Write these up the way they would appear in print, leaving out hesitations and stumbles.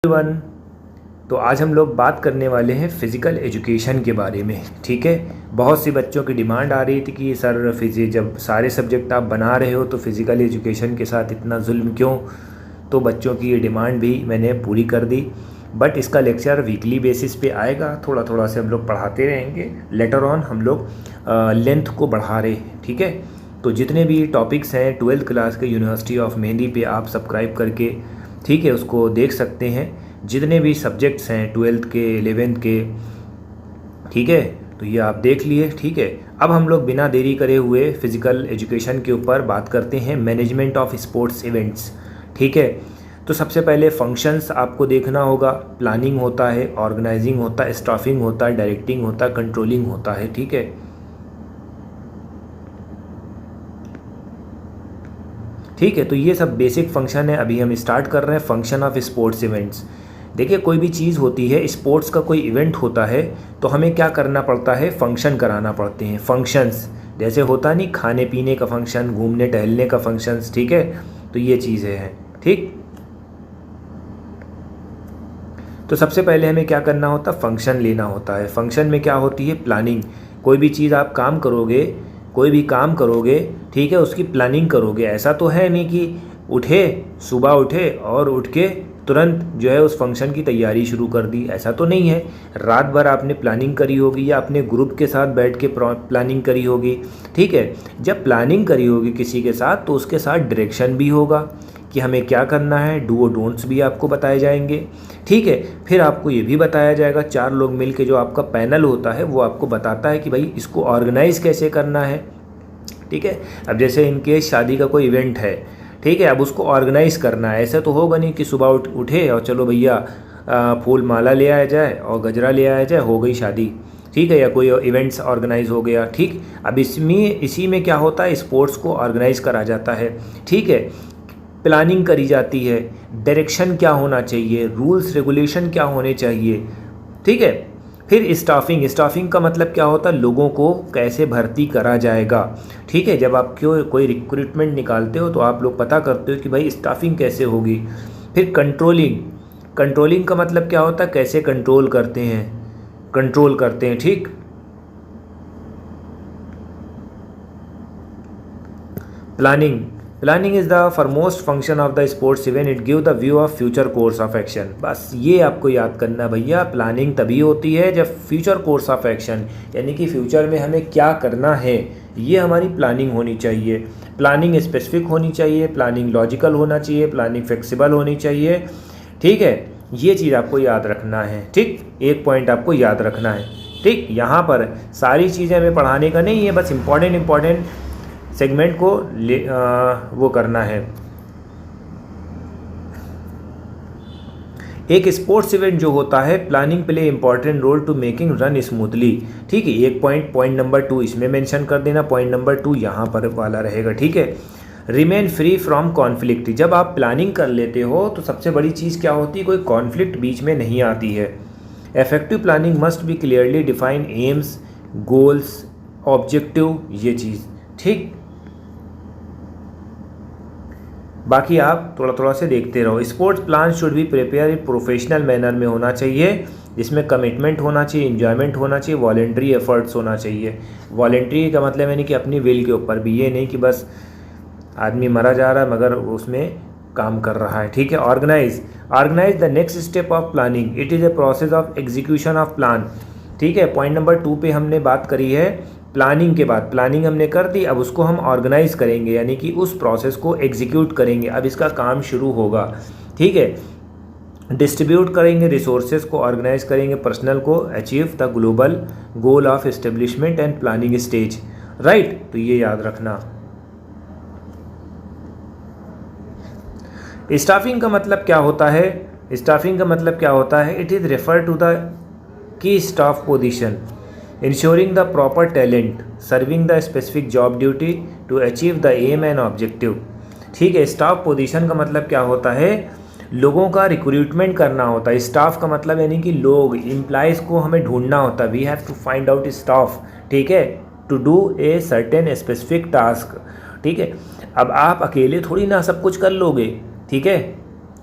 Everyone. तो आज हम लोग बात करने वाले हैं फ़िज़िकल एजुकेशन के बारे में। ठीक है, बहुत सी बच्चों की डिमांड आ रही थी कि सर जब सारे सब्जेक्ट आप बना रहे हो तो फ़िज़िकल एजुकेशन के साथ इतना जुल्म क्यों। तो बच्चों की ये डिमांड भी मैंने पूरी कर दी। बट इसका लेक्चर वीकली बेसिस पे आएगा, थोड़ा थोड़ा से हम लोग पढ़ाते रहेंगे। लेटर ऑन हम लोग लेंथ को बढ़ा रहे हैं। ठीक है, तो जितने भी टॉपिक्स हैं 12th क्लास के यूनिवर्सिटी ऑफ मेहंदी पे आप सब्सक्राइब करके ठीक है उसको देख सकते हैं। जितने भी सब्जेक्ट्स हैं 12th के 11th के, ठीक है, तो ये आप देख लिए। ठीक है, अब हम लोग बिना देरी करे हुए फ़िज़िकल एजुकेशन के ऊपर बात करते हैं, मैनेजमेंट ऑफ स्पोर्ट्स इवेंट्स। ठीक है, तो सबसे पहले फंक्शंस आपको देखना होगा। प्लानिंग होता है, ऑर्गेनाइजिंग होता है, स्टाफिंग होता है, डायरेक्टिंग होता है, कंट्रोलिंग होता है। ठीक है, ठीक है, तो ये सब बेसिक फंक्शन है। अभी हम स्टार्ट कर रहे हैं फंक्शन ऑफ स्पोर्ट्स इवेंट्स। देखिए, कोई भी चीज़ होती है, स्पोर्ट्स का कोई इवेंट होता है तो हमें क्या करना पड़ता है, फंक्शन कराना पड़ते हैं। फंक्शंस जैसे होता नहीं, खाने पीने का फंक्शन, घूमने टहलने का फंक्शंस। ठीक है, तो ये चीज़ें हैं। ठीक, तो सबसे पहले हमें क्या करना होता है, फंक्शन लेना होता है। फंक्शन में क्या होती है, प्लानिंग। कोई भी चीज़ आप काम करोगे, कोई भी काम करोगे, ठीक है, उसकी प्लानिंग करोगे। ऐसा तो है नहीं कि सुबह उठे और उठ के तुरंत जो है उस फंक्शन की तैयारी शुरू कर दी। ऐसा तो नहीं है। रात भर आपने प्लानिंग करी होगी या अपने ग्रुप के साथ बैठ के प्लानिंग करी होगी। ठीक है, जब प्लानिंग करी होगी किसी के साथ तो उसके साथ डायरेक्शन भी होगा कि हमें क्या करना है, डू और डोंट्स भी आपको बताए जाएंगे। ठीक है, फिर आपको ये भी बताया जाएगा, 4 लोग मिल के जो आपका पैनल होता है वो आपको बताता है कि भाई इसको ऑर्गेनाइज़ कैसे करना है। ठीक है, अब जैसे इनके शादी का कोई इवेंट है, ठीक है, अब उसको ऑर्गेनाइज़ करना है। ऐसा तो होगा नहीं कि सुबह उठे और चलो भैया फूल माला ले आया जाए और गजरा ले आया जाए, हो गई शादी। ठीक है, या कोई इवेंट्स ऑर्गेनाइज हो गया। ठीक, अब इसी में क्या होता है, स्पोर्ट्स को ऑर्गेनाइज करा जाता है। ठीक है, प्लानिंग करी जाती है, डायरेक्शन क्या होना चाहिए, रूल्स रेगुलेशन क्या होने चाहिए। ठीक है, फिर स्टाफिंग का मतलब क्या होता है, लोगों को कैसे भर्ती करा जाएगा। ठीक है, जब आप कोई रिक्रूटमेंट निकालते हो तो आप लोग पता करते हो कि भाई स्टाफिंग कैसे होगी। फिर कंट्रोलिंग का मतलब क्या होता है, कैसे कंट्रोल करते हैं। ठीक, planning is the foremost function of the sports event. It give the view of future course of action. बस ये आपको याद करना भैया, प्लानिंग तभी होती है जब फ्यूचर कोर्स ऑफ एक्शन, यानी कि फ्यूचर में हमें क्या करना है, ये हमारी प्लानिंग होनी चाहिए। प्लानिंग स्पेसिफिक होनी चाहिए, प्लानिंग लॉजिकल होना चाहिए, प्लानिंग फ्लेक्सिबल होनी चाहिए। ठीक है, ये चीज़ आपको याद रखना है। ठीक, एक पॉइंट आपको याद रखना है। ठीक, यहाँ पर सारी चीज़ें हमें पढ़ाने का नहीं है, बस इम्पॉर्टेंट सेगमेंट को वो करना है। एक स्पोर्ट्स इवेंट जो होता है, planning play important role to making run smoothly. ठीक है, एक पॉइंट नंबर 2 इसमें मेंशन कर देना, पॉइंट नंबर 2 यहाँ पर वाला रहेगा। ठीक है, रिमेन फ्री फ्रॉम कॉन्फ्लिक्ट। जब आप प्लानिंग कर लेते हो तो सबसे बड़ी चीज़ क्या होती है, कोई कॉन्फ्लिक्ट बीच में नहीं आती है। Effective planning must be clearly define AIIMS, goals, objective, ये चीज़। ठीक, बाकी आप थोड़ा थोड़ा से देखते रहो। Sports plan should be prepare professional manner में होना चाहिए, जिसमें कमिटमेंट होना चाहिए, एंजॉयमेंट होना चाहिए, वॉलेंट्री एफर्ट्स होना चाहिए। वॉलेंट्री का मतलब यानी कि अपनी विल के ऊपर भी, ये नहीं कि बस आदमी मरा जा रहा है मगर उसमें काम कर रहा है। ठीक है, organise the next step of planning. It is a process of execution of plan. ठीक है, पॉइंट नंबर 2 पे हमने बात करी है प्लानिंग के बाद। प्लानिंग हमने कर दी, अब उसको हम ऑर्गेनाइज करेंगे, यानी कि उस प्रोसेस को एग्जीक्यूट करेंगे। अब इसका काम शुरू होगा। ठीक है, डिस्ट्रीब्यूट करेंगे रिसोर्सेज को, ऑर्गेनाइज करेंगे पर्सनल को, achieve the global goal of establishment and planning stage. Right, तो ये याद रखना। स्टाफिंग का मतलब क्या होता है, it is refer to the key staff position, ensuring the proper talent, serving the specific job duty to achieve the aim and objective। ठीक है, स्टाफ पोजीशन का मतलब क्या होता है, लोगों का रिक्रूटमेंट करना होता है। स्टाफ का मतलब यानी कि लोग, एम्प्लॉयज़ को हमें ढूंढना होता है। We have to find out staff. ठीक है, to do a certain specific task. ठीक है, अब आप अकेले थोड़ी ना सब कुछ कर लोगे। ठीक है,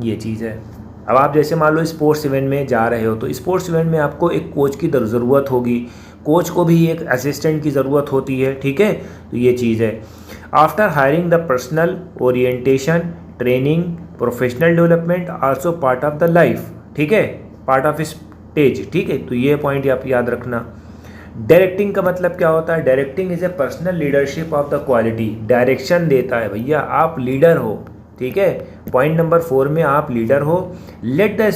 ये चीज़ है। अब आप जैसे मान लो स्पोर्ट्स इवेंट में जा रहे हो, तो स्पोर्ट्स इवेंट में आपको एक कोच की ज़रूरत होगी, कोच को भी एक असिस्टेंट की ज़रूरत होती है, ठीक है। तो ये चीज़ है। After hiring the personal orientation, training, professional development also part of the life, ठीक है, पार्ट ऑफ स्टेज, ठीक है। तो ये पॉइंट आप याद रखना। डायरेक्टिंग का मतलब क्या होता है? Directing is a personal leadership of the quality. Direction देता है भैया, आप लीडर हो, ठीक है। पॉइंट नंबर 4 में आप लीडर हो। Let the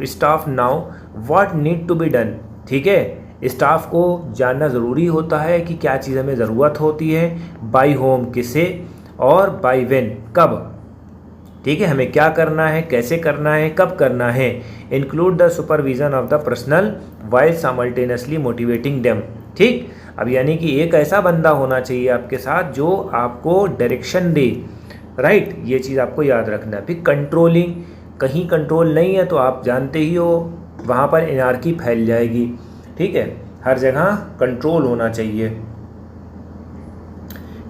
staff now what need to be done, ठीक है। स्टाफ को जानना ज़रूरी होता है कि क्या चीज़ हमें ज़रूरत होती है, बाय होम किसे, और बाय व्हेन कब, ठीक है, हमें क्या करना है, कैसे करना है, कब करना है। Include the supervision of the personal while simultaneously motivating them, ठीक। अब यानी कि एक ऐसा बंदा होना चाहिए आपके साथ जो आपको डायरेक्शन दे, राइट। ये चीज़ आपको याद रखना है। फिर कंट्रोलिंग, कहीं कंट्रोल नहीं है तो आप जानते ही हो वहाँ पर एनार्की फैल जाएगी, ठीक है। हर जगह कंट्रोल होना चाहिए।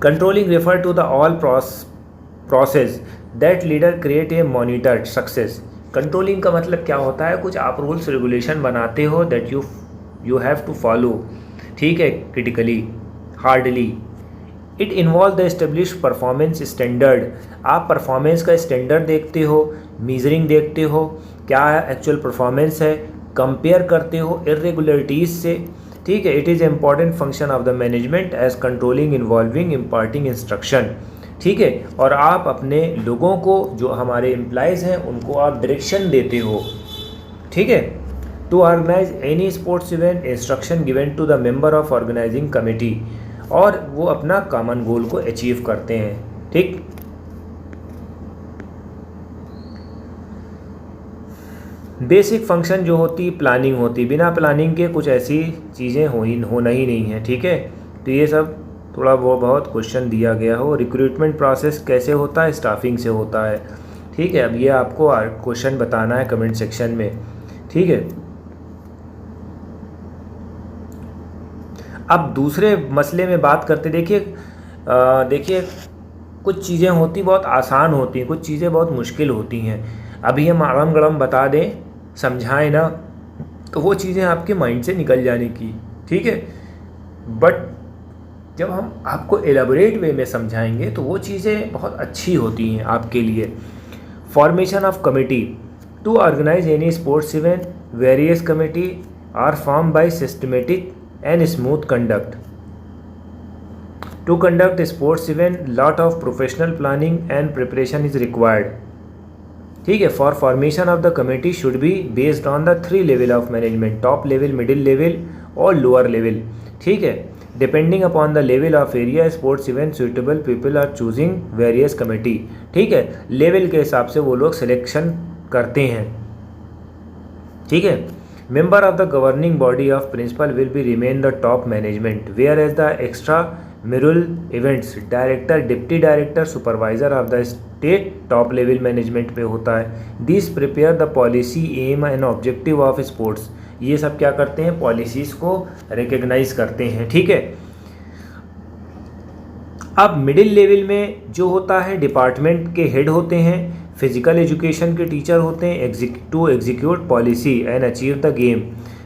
Controlling refer to the all process that leader create a monitored success. Controlling का मतलब क्या होता है? कुछ आप रूल्स रेगुलेशन बनाते हो that you have to follow, ठीक है, critically, hardly. It involve the establish performance standard. आप परफॉर्मेंस का स्टैंडर्ड देखते हो, मीजरिंग देखते हो, क्या एक्चुअल परफॉर्मेंस है, कंपेयर करते हो इरेगुलरिटीज़ से, ठीक है। It is important function of the management as controlling involving imparting instruction, ठीक है। और आप अपने लोगों को, जो हमारे एम्प्लॉयज़ हैं, उनको आप डायरेक्शन देते हो, ठीक है। To organise any sports event, instruction given to the member of organising committee, और वो अपना कॉमन गोल को अचीव करते हैं, ठीक। बेसिक फंक्शन जो होती प्लानिंग होती, बिना प्लानिंग के कुछ ऐसी चीज़ें होना ही नहीं है, ठीक है। तो ये सब थोड़ा वो बहुत क्वेश्चन दिया गया हो। रिक्रूटमेंट प्रोसेस कैसे होता है? स्टाफिंग से होता है, ठीक है। अब ये आपको क्वेश्चन बताना है कमेंट सेक्शन में, ठीक है। अब दूसरे मसले में बात करते, देखिए कुछ चीज़ें होती बहुत आसान होती हैं, कुछ चीज़ें बहुत मुश्किल होती हैं। अभी हम आराम गड़म बता दें, समझाएं ना, तो वो चीज़ें आपके माइंड से निकल जाने की, ठीक है। बट जब हम आपको एलाबोरेट वे में समझाएंगे तो वो चीज़ें बहुत अच्छी होती हैं आपके लिए। Formation of committee to organise any sports event, various committee are form by systematic and smooth conduct. To conduct sports event lot of professional planning and preparation is required, ठीक है। For formation of the committee should be based on the 3 level of management, top level, middle level और lower level, ठीक है। Depending upon the level of area sports event suitable people are choosing various committee, ठीक है। Level के हिसाब से वो लोग सिलेक्शन करते हैं, ठीक है। Member of the governing body of principal will be remain the top management, whereas the extramural events director, deputy director, supervisor of the state top level management पे होता है। This prepare the policy, aim and objective of sports. ये सब क्या करते हैं? Policies को recognise करते हैं, ठीक है। अब मिडिल लेवल में जो होता है, डिपार्टमेंट के हेड होते हैं, फिजिकल एजुकेशन के टीचर होते हैं, to execute policy and achieve the game.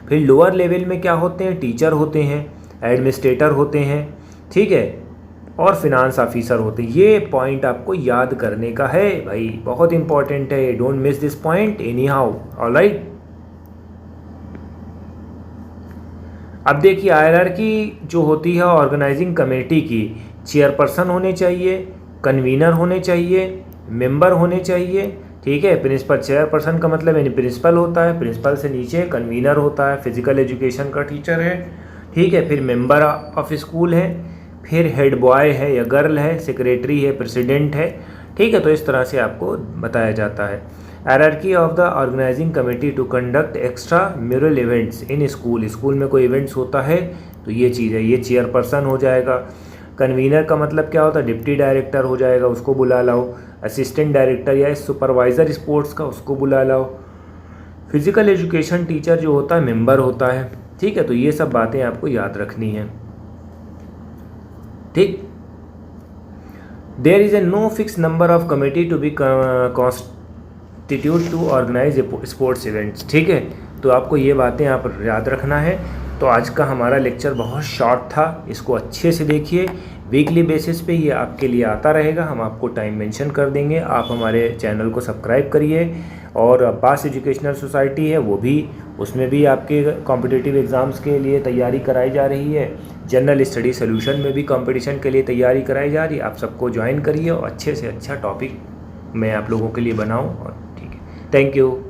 फिर लोअर लेवल में क्या होते हैं? टीचर होते हैं, एडमिनिस्ट्रेटर होते हैं, ठीक है, और फिनांस ऑफिसर होते हैं। ये पॉइंट आपको याद करने का है भाई, बहुत इंपॉर्टेंट है, don't miss this point any how, alright. अब देखिए हायरार्की जो होती है ऑर्गेनाइजिंग कमेटी की, चेयरपर्सन होने चाहिए, कन्वीनर होने चाहिए, मेंबर होने चाहिए, ठीक है। प्रिंसिपल, चेयरपर्सन का मतलब यानी प्रिंसिपल होता है, प्रिंसिपल से नीचे कन्वीनर होता है, फिजिकल एजुकेशन का टीचर है, ठीक है। फिर मेंबर ऑफ स्कूल है, फिर हेड बॉय है या गर्ल है, सेक्रेटरी है, प्रेसिडेंट है, ठीक है। तो इस तरह से आपको बताया जाता है। Hierarchy of the organising committee to conduct extramural events in school, school में कोई इवेंट्स होता है तो ये चीज़ है, ये चेयरपर्सन हो जाएगा। कन्वीनर का मतलब क्या होता है? डिप्टी डायरेक्टर हो जाएगा, उसको बुला लाओ। असिस्टेंट डायरेक्टर या सुपरवाइज़र स्पोर्ट्स का, उसको बुला लाओ। फिजिकल एजुकेशन टीचर जो होता है मेंबर होता है, ठीक है। तो ये सब बातें आपको याद रखनी हैं, ठीक। There is a no fix number of committee to be aptitude to organise sports events. ठीक है, तो आपको ये बातें आप याद रखना है। तो आज का हमारा लेक्चर बहुत शॉर्ट था, इसको अच्छे से देखिए। वीकली बेसिस पे ये आपके लिए आता रहेगा, हम आपको टाइम मेंशन कर देंगे। आप हमारे चैनल को सब्सक्राइब करिए। और पास एजुकेशनल सोसाइटी है वो भी, उसमें भी आपके कॉम्पिटिटिव एग्ज़ाम्स के लिए तैयारी कराई जा रही है। जनरल स्टडी सोल्यूशन में भी कंपटीशन के लिए तैयारी कराई जा रही है। आप सबको ज्वाइन करिए और अच्छे से अच्छा टॉपिक मैं आप लोगों के लिए बनाऊँ। और ठीक है, थैंक यू।